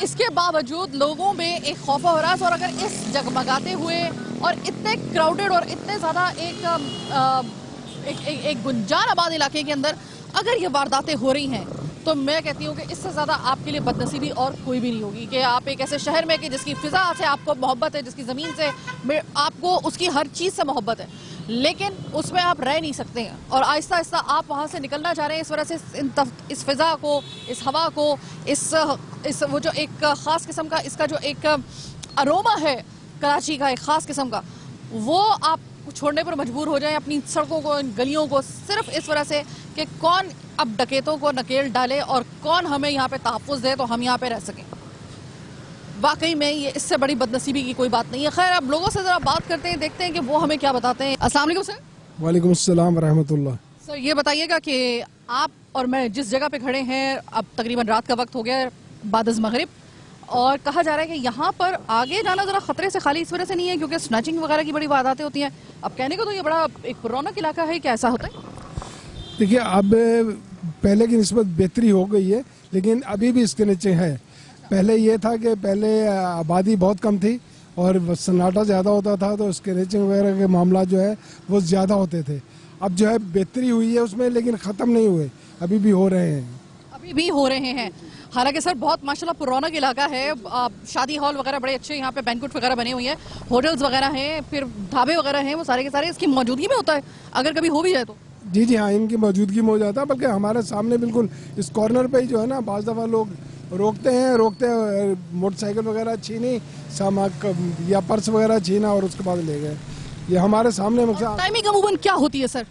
इसके बावजूद लोगों में एक खौफ और हरास, और अगर इस जगमगाते हुए और इतने क्राउडेड और इतने ज़्यादा एक गुंजान आबाद इलाके के अंदर अगर ये वारदातें हो रही हैं, तो मैं कहती हूँ कि इससे ज़्यादा आपके लिए बदनसीबी और कोई भी नहीं होगी कि आप एक ऐसे शहर में कि जिसकी फ़िज़ा से आपको मोहब्बत है, जिसकी ज़मीन से आपको उसकी हर चीज़ से मोहब्बत है, लेकिन उसमें आप रह नहीं सकते हैं और आहिस्ता आहिस्ता आप वहाँ से निकलना चाह रहे हैं। इस वजह से इस फ़िज़ा को, इस हवा को, इस वो जो एक ख़ास किस्म का इसका जो एक अरोमा है कराची का, एक ख़ास किस्म का, वो आप छोड़ने पर मजबूर हो जाएं अपनी सड़कों को, इन गलियों को, सिर्फ इस वजह से कि कौन अब डकैतों को नकेल डाले और कौन हमें यहाँ पे तहफ़्फ़ुज़ दे तो हम यहाँ पे रह सकें। वाकई में ये इससे बड़ी बदनसीबी की कोई बात नहीं है। खैर, अब लोगों से ज़रा बात करते हैं, देखते हैं कि वो हमें क्या बताते हैं। अस्सलाम वालेकुम सर। वालेकुम अस्सलाम व रहमतुल्लाह। सर ये बताइएगा कि आप और मैं जिस जगह पे खड़े हैं, अब तकरीबन रात का वक्त हो गया है, बादज़ मगरिब, और कहा जा रहा है कि यहाँ पर आगे जाना ज़रा ख़तरे से खाली इस वजह से नहीं है क्योंकि स्नैचिंग वगैरह की बड़ी वारदातें होती हैं। अब कहने को तो ये बड़ा एक रौनक इलाका है, क्या ऐसा होता है? देखिए, अब पहले की निस्बत बेहतरी हो गई है, लेकिन अभी भी इसके नीचे है। पहले ये था कि पहले आबादी बहुत कम थी और सन्नाटा ज़्यादा होता था, तो स्क्रैचिंग वगैरह के मामला जो है वो ज़्यादा होते थे। अब जो है बेहतरी हुई है उसमें, लेकिन ख़त्म नहीं हुए, अभी भी हो रहे हैं, अभी भी हो रहे हैं। हालांकि सर बहुत माशाल्लाह पुराना इलाका है, शादी हॉल वगैरह बड़े अच्छे यहाँ पे बैंक्वेट वगैरह बने हुए हैं, होटल्स वगैरह हैं, फिर ढाबे वगैरह हैं, वो सारे के सारे इसकी मौजूदगी में होता है अगर कभी हो भी जाए तो। जी जी हाँ, इनकी मौजूदगी में हो जाता है। बल्कि हमारे सामने बिल्कुल इस कॉर्नर पे ही जो है ना, बाज़ दफ़ा लोग रोकते हैं, मोटरसाइकिल वगैरह छीनी, या पर्स वगैरह छीना और उसके बाद ले गए। ये हमारे सामने टाइमिंग अमूमन क्या होती है सर?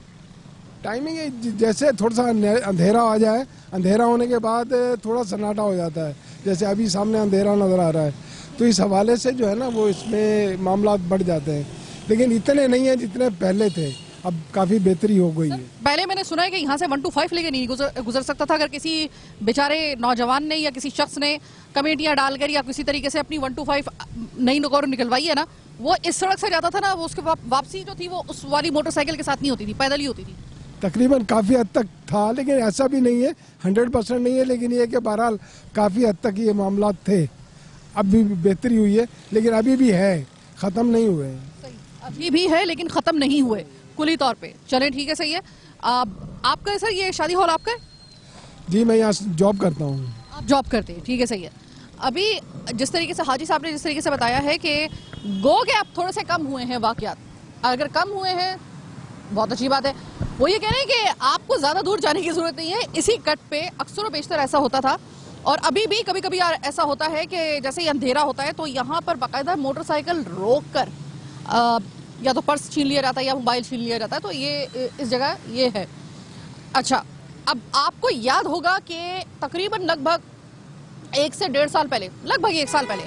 टाइमिंग है, जैसे थोड़ा सा अंधेरा आ जाए, अंधेरा होने के बाद थोड़ा सन्नाटा हो जाता है, जैसे अभी सामने अंधेरा नज़र आ रहा है, तो इस हवाले से जो है ना वो इसमें मामला बढ़ जाते हैं, लेकिन इतने नहीं है जितने पहले थे, अब काफ़ी बेहतरी हो गई है। पहले मैंने सुना है कि यहाँ से 125 लेके नहीं गुजर सकता था, अगर किसी बेचारे नौजवान ने या किसी शख्स ने कमेटियाँ डालकर या किसी तरीके से अपनी 125 नई नौकर निकलवाई है ना, वो इस सड़क से जाता था ना, वो उसके वापसी जो थी वो उस वाली मोटरसाइकिल के साथ नहीं होती थी, पैदल ही होती थी। तकरीबन काफ़ी हद तक था, लेकिन ऐसा भी नहीं है, 100% नहीं है, लेकिन ये कि बहरहाल काफ़ी हद तक ये मामला थे। अब भी बेहतरी हुई है, लेकिन अभी भी है, ख़त्म नहीं हुए हैं। अभी भी है लेकिन ख़त्म नहीं हुए कुली तौर पे। चलें ठीक है, सही है। आपका सर ये शादी हॉल आपका है? जी मैं यहाँ जॉब करता हूँ। आप जॉब करते हैं, ठीक है, सही है। अभी जिस तरीके से हाजी साहब ने जिस तरीके से बताया है कि गो के आप थोड़े से कम हुए हैं वाकयात, अगर कम हुए हैं बहुत अच्छी बात है। वो ये कह रहे हैं कि आपको ज़्यादा दूर जाने की ज़रूरत नहीं है, इसी कट पे अक्सर बेशतर ऐसा होता था और अभी भी कभी कभी ऐसा होता है कि जैसे ही अंधेरा होता है तो यहाँ पर बाकायदा मोटरसाइकिल रोक कर या तो पर्स छीन लिया जाता है या मोबाइल छीन लिया जाता है, तो ये इस जगह ये है। अच्छा, अब आपको याद होगा कि तकरीबन लगभग 1 से 1.5 साल पहले, लगभग 1 साल पहले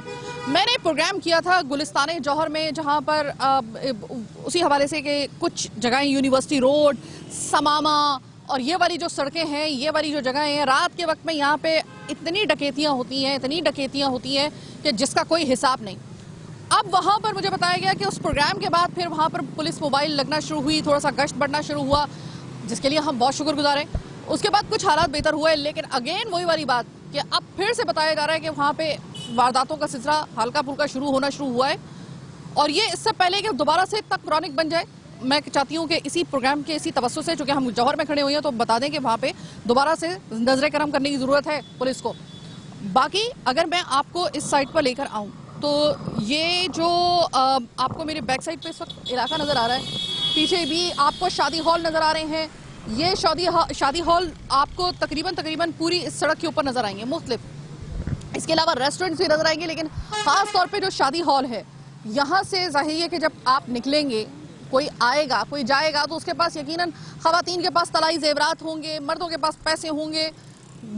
मैंने प्रोग्राम किया था गुलिस्तान जौहर में, जहाँ पर उसी हवाले से कि कुछ जगहें यूनिवर्सिटी रोड, समामा और ये वाली जो सड़कें हैं, ये वाली जो जगहें हैं, रात के वक्त में यहाँ पे इतनी डकैतियाँ होती हैं कि जिसका कोई हिसाब नहीं। अब वहाँ पर मुझे बताया गया कि उस प्रोग्राम के बाद फिर वहाँ पर पुलिस मोबाइल लगना शुरू हुई, थोड़ा सा गश्त बढ़ना शुरू हुआ, जिसके लिए हम बहुत शुक्रगुजार हैं। उसके बाद कुछ हालात बेहतर हुए, लेकिन अगेन वही वाली बात कि अब फिर से बताया जा रहा है कि वहाँ पे वारदातों का सिलसिला हल्का फुल्का होना शुरू हुआ है। और ये इससे पहले कि दोबारा से इतना क्रॉनिक बन जाए, मैं चाहती हूँ कि इसी प्रोग्राम के इसी तवज्जो से, चूँकि हम जौहर में खड़े हुए हैं, तो बता दें कि वहाँ पे दोबारा से नजर करम करने की ज़रूरत है पुलिस को। बाकी अगर मैं आपको इस साइड पर लेकर आऊँ तो ये जो आपको मेरे बैक साइड पे इस वक्त इलाका नज़र आ रहा है, पीछे भी आपको शादी हॉल नज़र आ रहे हैं। ये शादी हॉल आपको तकरीबन पूरी इस सड़क के ऊपर नज़र आएंगे मुख्तलिफ। इसके अलावा रेस्टोरेंट्स भी नज़र आएंगे, लेकिन ख़ास तौर पे जो शादी हॉल है, यहाँ से ज़ाहिर है कि जब आप निकलेंगे, कोई आएगा कोई जाएगा तो उसके पास यकीनन ख़वातीन के पास तलाई ज़ेवरात होंगे, मर्दों के पास पैसे होंगे,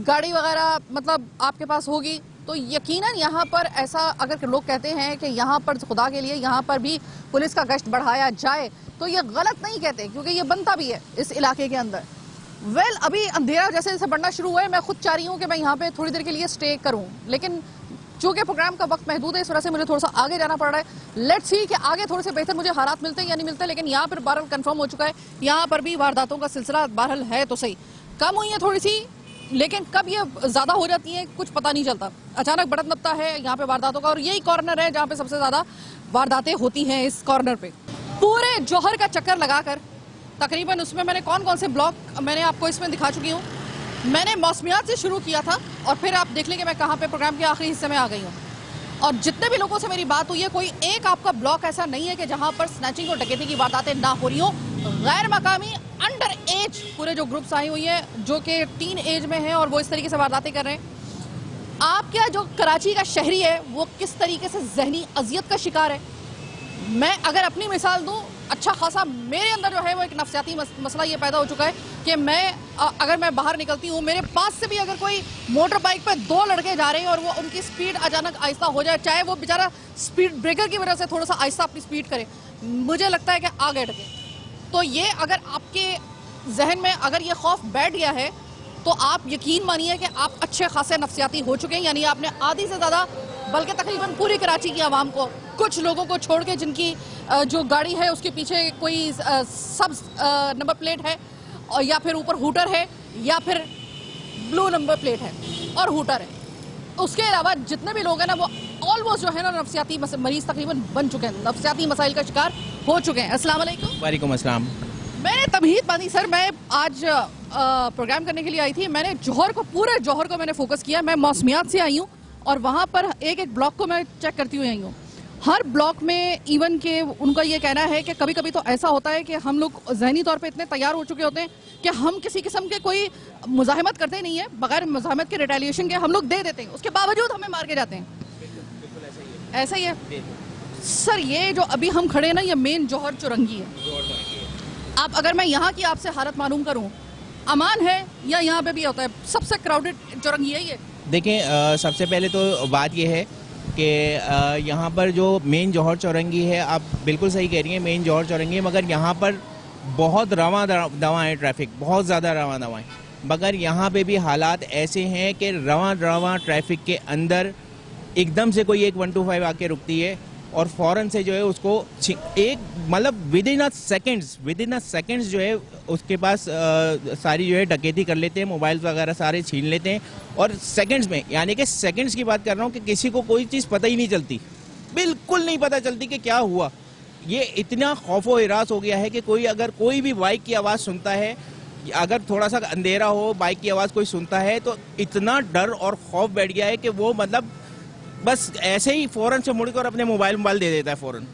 गाड़ी वगैरह मतलब आपके पास होगी, तो यकीनन यहाँ पर ऐसा अगर लोग कहते हैं कि यहाँ पर खुदा के लिए यहाँ पर भी पुलिस का गश्त बढ़ाया जाए तो ये गलत नहीं कहते, क्योंकि ये बनता भी है इस इलाके के अंदर। अभी अंधेरा जैसे जैसे बढ़ना शुरू हुआ है, मैं खुद चाह रही हूँ कि मैं यहाँ पे थोड़ी देर के लिए स्टे करूँ, लेकिन चूँकि प्रोग्राम का वक्त महदूद है, इस वजह से मुझे थोड़ा सा आगे जाना पड़ रहा है। लेट्स सी कि आगे थोड़े से बेहतर मुझे हालात मिलते हैं या नहीं मिलते, लेकिन यहाँ पर बहरहाल कंफर्म हो चुका है, यहाँ पर भी वारदातों का सिलसिला बहरहाल है तो सही, कम हुई है थोड़ी सी, लेकिन कब ये ज़्यादा हो जाती है कुछ पता नहीं चलता, अचानक बढ़त नपता है यहाँ पे वारदातों का। और यही कॉर्नर है जहाँ पे सबसे ज़्यादा वारदातें होती हैं, इस कॉर्नर पे। पूरे जौहर का चक्कर लगाकर तकरीबन उसमें मैंने कौन कौन से ब्लॉक मैंने आपको इसमें दिखा चुकी हूँ। मैंने मौसमियात से शुरू किया था और फिर आप देख लें कि मैं कहाँ पे प्रोग्राम के आखिरी हिस्से में आ गई हूँ। और जितने भी लोगों से मेरी बात हुई है, कोई एक आपका ब्लॉक ऐसा नहीं है कि जहाँ पर स्नैचिंग और डकैती की वारदातें ना हो रही हो। गैर मकामी अंडर एज पूरे जो ग्रुप्स आई हुई हैं जो कि टीन एज में हैं और वो इस तरीके से वारदातें कर रहे हैं। आप क्या जो कराची का शहरी है वो किस तरीके से जहनी अजियत का शिकार है, मैं अगर अपनी मिसाल दूं, अच्छा खासा मेरे अंदर जो है वो एक नफसियाती मसला ये पैदा हो चुका है कि मैं अगर मैं बाहर निकलती हूँ, मेरे पास से भी अगर कोई मोटर बाइक पे 2 लड़के जा रहे हैं और वो उनकी स्पीड अचानक आहिस्ता हो जाए, चाहे वो बेचारा स्पीड ब्रेकर की वजह से थोड़ा सा आहिस्ता अपनी स्पीड करे, मुझे लगता है कि आगे डके। तो ये अगर आपके जहन में अगर ये खौफ बैठ गया है तो आप यकीन मानिए कि आप अच्छे खासे नफसियाती हो चुके हैं, यानी आपने आधी से ज़्यादा, बल्कि तकरीबन पूरी कराची की आवाम को, कुछ लोगों को छोड़ के जिनकी जो गाड़ी है उसके पीछे कोई सब नंबर प्लेट है और या फिर ऊपर हूटर है या फिर ब्लू नंबर प्लेट है और हूटर है, उसके अलावा जितने भी लोग हैं ना वो ऑलमोस्ट जो है ना नफसियाती मरीज तकरीबन बन चुके हैं, नफसियाती मसाइल का शिकार हो चुके हैं। अस्सलाम वालेकुम। वालेकुम अस्सलाम। मैंने तमहीद बांधी सर, मैं आज प्रोग्राम करने के लिए आई थी, मैंने जौहर को, पूरे जौहर को मैंने फोकस किया। मैं मौसमियात से आई हूँ और वहाँ पर एक एक ब्लॉक को मैं चेक करती हुई आई हूँ। हर ब्लॉक में इवन के उनका ये कहना है कि कभी कभी तो ऐसा होता है कि हम लोग जहनी तौर पे इतने तैयार हो चुके होते हैं कि हम किसी किस्म के कोई मुजाहिमत करते नहीं है, बगैर मुजाहिमत के रिटेलिएशन के हम लोग दे देते हैं, उसके बावजूद हमें मार के जाते हैं। ऐसा ही है सर। ये जो अभी हम खड़े हैं ना, ये मेन जौहर चौरंगी है। आप अगर मैं यहाँ की आपसे हालत मालूम करूँ, अमान है या यहाँ पे भी होता है सबसे क्राउडेड चौरंगी यही है? देखें, सबसे पहले तो बात यह है कि यहाँ पर जो मेन जौहर चौरंगी है, आप बिल्कुल सही कह रही हैं, मेन जौहर चौरंगी है, मगर यहाँ पर बहुत रवां दवा है, ट्रैफिक बहुत ज़्यादा रवां दवा है। मगर यहाँ पे भी हालात ऐसे हैं कि रवां ट्रैफिक के अंदर एकदम से कोई एक 125 आके रुकती है और फ़ौरन से जो है उसको एक मतलब विद इन अ सेकेंड्स जो है उसके पास सारी जो है डकैती कर लेते हैं, मोबाइल वगैरह सारे छीन लेते हैं और सेकंड्स में, यानी कि सेकंड्स की बात कर रहा हूँ कि किसी को कोई चीज़ पता ही नहीं चलती, बिल्कुल नहीं पता चलती कि क्या हुआ। ये इतना खौफो हिरास हो गया है कि अगर कोई भी बाइक की आवाज़ सुनता है, अगर थोड़ा सा अंधेरा हो, बाइक की आवाज़ कोई सुनता है तो इतना डर और खौफ बैठ गया है कि वो मतलब बस ऐसे ही फ़ौरन से मुड़कर अपने मोबाइल दे देता है फ़ौरन,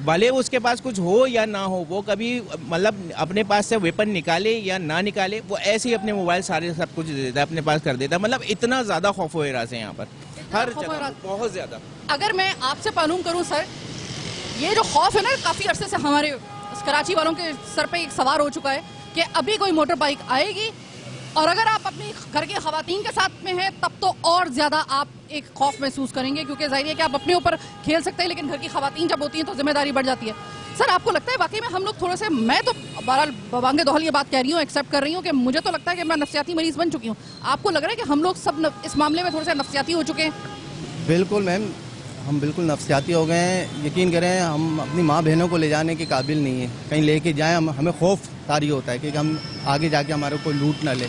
भले उसके पास कुछ हो या ना हो। वो कभी मतलब अपने पास से वेपन निकाले या ना निकाले, वो ऐसे ही अपने मोबाइल सारे सब कुछ दे देता है, अपने पास कर देता है। मतलब इतना ज़्यादा खौफ हिरास है यहाँ पर, हर जगह बहुत ज़्यादा। अगर मैं आपसे मालूम करूँ सर, ये जो खौफ है ना, काफ़ी अरसे से हमारे कराची वालों के सर पे एक सवार हो चुका है कि अभी कोई मोटर बाइक आएगी और अगर आप अपनी घर की खवातीन के साथ में हैं तब तो और ज़्यादा आप एक खौफ महसूस करेंगे, क्योंकि जाहिर है कि आप अपने ऊपर खेल सकते हैं लेकिन घर की खवातीन जब होती हैं तो जिम्मेदारी बढ़ जाती है। सर, आपको लगता है वाकई में हम लोग थोड़े से, मैं तो बहरहाल बवांगे दोहल ये बात कह रही हूँ, एक्सेप्ट कर रही हूँ कि मुझे तो लगता है कि मैं नफ्सियाती मरीज बन चुकी हूँ, आपको लग रहा है कि हम लोग सब इस मामले में थोड़े से नफ्सियाती हो चुके हैं? बिल्कुल मैम, हम बिल्कुल नफ्सियाती हो गए हैं। यकीन करें, हम अपनी माँ बहनों को ले जाने के काबिल नहीं है, कहीं लेके जाएं हमें खौफ तारी होता है कि हम आगे जाके हमारे कोई लूट ना ले।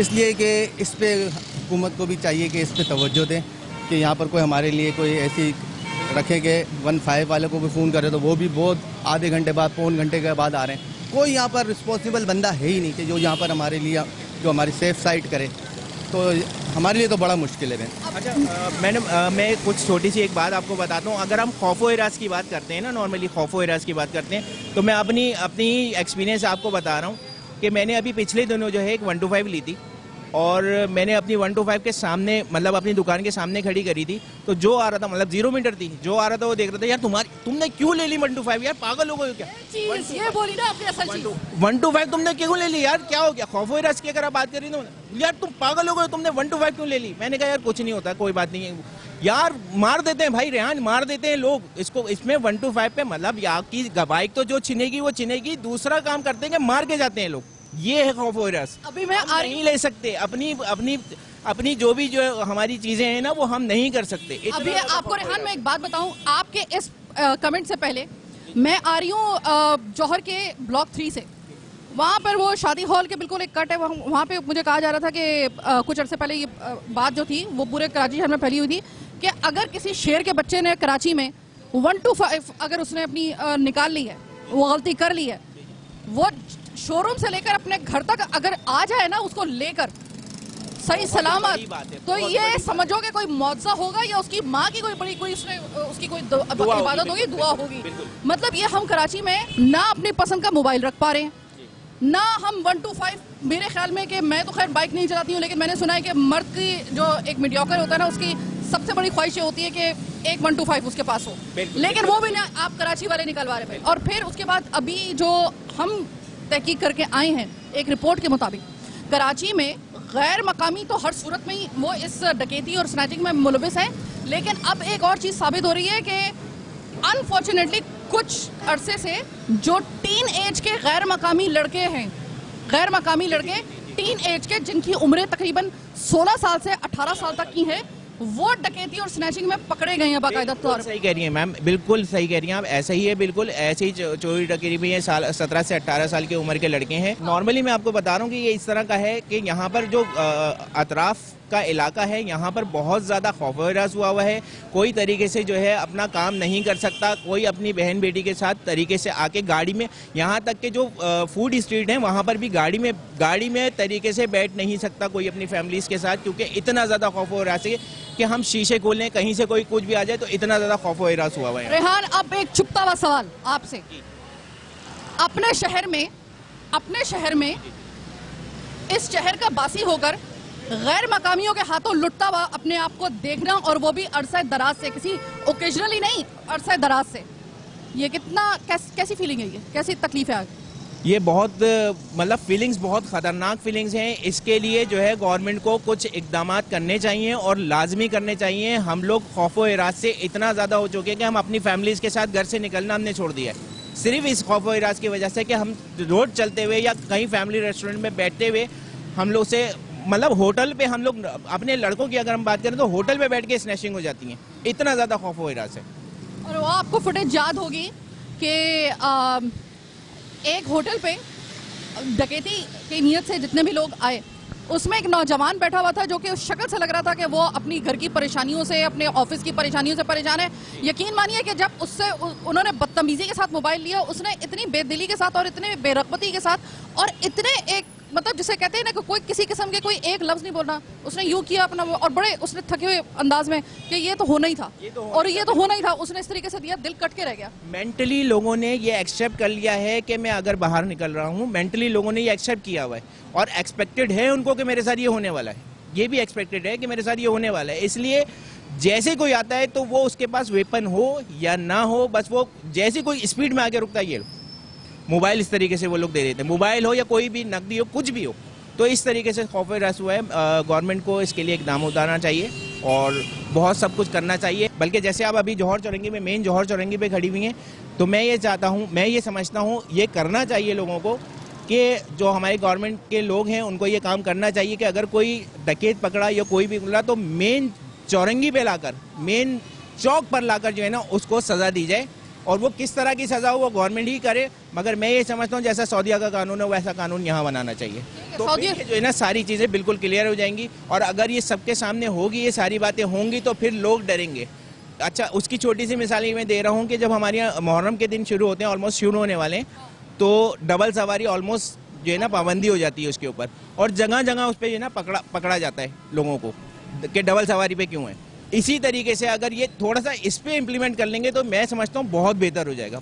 इसलिए कि इस पे हुकूमत को भी चाहिए कि इस पे तवज्जो दें कि यहाँ पर कोई हमारे लिए कोई ऐसी रखे कि 15 वाले को भी फ़ोन करे तो वो भी बहुत आधे घंटे बाद, पौन घंटे के बाद आ रहे हैं। कोई यहाँ पर रिस्पॉन्सिबल बंदा है ही नहीं कि जो यहाँ पर हमारे लिए जो हमारी सेफ साइड करे, तो हमारे लिए तो बड़ा मुश्किल है। अच्छा मैडम, मैं कुछ छोटी सी एक बात आपको बताता हूँ। अगर हम खौफो हिरास की बात करते हैं ना, नॉर्मली खौफो हिरास की बात करते हैं, तो मैं अपनी एक्सपीरियंस आपको बता रहा हूँ कि मैंने अभी पिछले दिनों जो है एक 125 ली थी और मैंने अपनी 125 के सामने, मतलब अपनी दुकान के सामने खड़ी करी थी। तो जो आ रहा था, मतलब 0 मीटर थी, जो आ रहा था वो देख रहा था, यार तुमने क्यों ले ली 125, यार पागल हो गए क्या? ये बोली ना आपकी असल चीज, 125 तुमने क्यों ले ली यार, क्या हो गया? खौफो हिरास की अगर आप बात करी तो यार तुम पागल हो गए, तुमने 125 क्यों ले ली? मैंने कहा यार कुछ नहीं होता, कोई बात नहीं है यार, मार देते हैं भाई रेहान, मार देते हैं लोग इसको। इसमें 125 पे मतलब आपकी बाइक तो जो छिनेगी वो छिनेगी, दूसरा काम करते हैं कि मार के जाते हैं लोग। ये है खौफ हिरास। अभी मैं नहीं ले सकते अपनी जो भी जो हमारी चीजें हैं ना, वो हम नहीं कर सकते। अभी आपको रेहान मैं एक बात बताऊं, आपके इस कमेंट से पहले मैं आ रही हूँ जौहर के ब्लॉक 3 से, वहाँ पर वो शादी हॉल के बिल्कुल एक कट है, वहाँ पे मुझे कहा जा रहा था कि कुछ अर्से पहले ये बात जो थी वो पूरे कराची शहर में फैली हुई थी कि अगर किसी शेर के बच्चे ने कराची में 125 अगर उसने अपनी निकाल ली है, वो गलती कर ली है, वो शोरूम से लेकर अपने घर तक अगर आ जाए ना उसको लेकर सही सलामत, तो ये समझो कि कोई मुआवजा होगा या उसकी माँ की कोई उसकी कोई इबादत होगी, दुआ होगी। मतलब ये हम कराची में ना अपनी पसंद का मोबाइल रख पा रहे हैं, ना हम 125, मेरे ख्याल में कि मैं तो खैर बाइक नहीं चलाती हूँ लेकिन मैंने सुना है कि मर्द की जो एक मीडियोकर होता है ना, उसकी सबसे बड़ी ख्वाहिश ये होती है कि एक 125 उसके पास हो, लेकिन वो भी ना आप कराची वाले निकलवा रहे हैं। और फिर उसके बाद अभी जो हम तहकीक करके आए हैं, एक रिपोर्ट के मुताबिक कराची में गैर मकामी तो हर सूरत में ही वो इस डकैती और स्नैचिंग में मुलविस हैं, लेकिन अब एक और चीज़ साबित हो रही है कि अनफॉर्चुनेटली कुछ अरसे से जो टीन एज के गैर मकामी लड़के हैं, गैर मकामी लड़के टीन एज के जिनकी उम्रें तकरीबन 16 साल से 18 साल तक की हैं, वो डकैती और स्नैचिंग में पकड़े गए हैं बाकायदा तौर पर। सही कह रही हैं मैम, बिल्कुल सही कह रही हैं आप, ऐसा ही है, बिल्कुल ऐसे ही चोरी डकैती भी है। 17 से 18 साल की उम्र के लड़के हैं। नॉर्मली मैं आपको बता रहा हूँ कि ये इस तरह का है कि यहाँ पर जो अतराफ का इलाका है, यहाँ पर बहुत ज़्यादा खौफ हिरास हुआ है। कोई तरीके से जो है अपना काम नहीं कर सकता, कोई अपनी बहन बेटी के साथ तरीके से आके गाड़ी में, यहाँ तक कि जो फूड स्ट्रीट है वहाँ पर भी गाड़ी में तरीके से बैठ नहीं सकता कोई अपनी फैमिलीज के साथ, क्योंकि इतना ज़्यादा खौफ हिरास है कि हम शीशे खोलें कहीं से कोई कुछ भी आ जाए, तो इतना ज़्यादा खौफ हिरास हुआ है। रेहान, अब एक चुपता हुआ सवाल आपसे, अपने शहर में इस शहर का बासी होकर गैर मकामियों के हाथों लुटता हुआ अपने आप को देखना, और वो भी अरसा दराज से, किसी ओकेजनली नहीं, अरसा दराज से, ये कितना कैसी फीलिंग है, ये कैसी तकलीफ है? ये बहुत मतलब फीलिंग्स बहुत ख़तरनाक फीलिंग्स हैं। इसके लिए जो है गवर्नमेंट को कुछ इकदाम करने चाहिए और लाजमी करने चाहिए। हम लोग खौफो हिरास से इतना ज़्यादा हो चुके हैं कि हम अपनी फैमिलीज़ के साथ घर से निकलना हमने छोड़ दिया है, सिर्फ इस खौफो हिरास की वजह से कि हम रोड चलते हुए या कहीं फैमिली रेस्टोरेंट में बैठते हुए हम लोग से मतलब होटल पे हम लोग अपने लड़कों की अगर हम बात करें तो होटल पे बैठ के स्नैचिंग हो जाती हैं, इतना ज़्यादा खौफो हिरास है। और वो आपको फुटेज याद होगी कि एक होटल पे डकैती की नीयत से जितने भी लोग आए, उसमें एक नौजवान बैठा हुआ था जो कि उस शक्ल से लग रहा था कि वो अपनी घर की परेशानियों से, अपने ऑफिस की परेशानियों से परेशान है। यकीन मानिए कि जब उससे उन्होंने बदतमीजी के साथ मोबाइल लिया, उसने इतनी बेदिली के साथ और इतने बेरगबती के साथ और इतने एक मतलब जिसे कहते हैं ना कि कोई किसी किस्म के कोई एक लफ्ज नहीं बोलना, उसने यूं किया अपना और बड़े उसने थके हुए अंदाज में कि ये तो होना ही था और ये तो होना ही था, उसने इस तरीके से दिया, दिल कट के रह गया। मेंटली लोगों ने ये एक्सेप्ट कर लिया है कि मैं अगर बाहर निकल रहा हूँ, मेंटली लोगों ने ये एक्सेप्ट किया हुआ है और एक्सपेक्टेड है उनको कि मेरे साथ ये होने वाला है, ये भी एक्सपेक्टेड है कि मेरे साथ ये होने वाला है। इसलिए जैसे कोई आता है तो वो उसके पास वेपन हो या ना हो, बस वो जैसे कोई स्पीड में आगे रुकता है, ये मोबाइल इस तरीके से वो लोग दे देते हैं, मोबाइल हो या कोई भी नकदी हो, कुछ भी हो, तो इस तरीके से खौफ हिरास हुआ है। गवर्नमेंट को इसके लिए इकदाम उतारना चाहिए और बहुत सब कुछ करना चाहिए। बल्कि जैसे आप अभी जौहर चौरंगी में, मेन जौहर चौरंगी पे खड़ी हुई हैं, तो मैं ये चाहता हूँ, मैं ये समझता हूँ ये करना चाहिए लोगों को कि जो हमारे गवर्नमेंट के लोग हैं उनको ये काम करना चाहिए कि अगर कोई डकैत पकड़ा या कोई भी पकड़ा तो मेन चौरंगी पे लाकर, मेन चौक पर लाकर जो है ना उसको सज़ा दी जाए और वो किस तरह की सज़ा हो वो गवर्नमेंट ही करे। मगर मैं ये समझता हूँ जैसा सऊदीया का कानून है वैसा कानून यहाँ बनाना चाहिए, तो फिर जो है ना सारी चीज़ें बिल्कुल क्लियर हो जाएंगी। और अगर ये सबके सामने होगी, ये सारी बातें होंगी तो फिर लोग डरेंगे। अच्छा, उसकी छोटी सी मिसाल मैं दे रहा हूँ कि जब हमारे यहाँ मुहर्रम के दिन शुरू होते हैं, ऑलमोस्ट शुरू होने वाले हैं, तो डबल सवारी ऑलमोस्ट जो है ना पाबंदी हो जाती है उसके ऊपर और जगह जगह उस पर जो है ना पकड़ा जाता है लोगों को कि डबल सवारी पे क्यों है। इसी तरीके से अगर ये थोड़ा सा इस पे इम्प्लीमेंट कर लेंगे तो मैं समझता हूँ बहुत बेहतर हो जाएगा।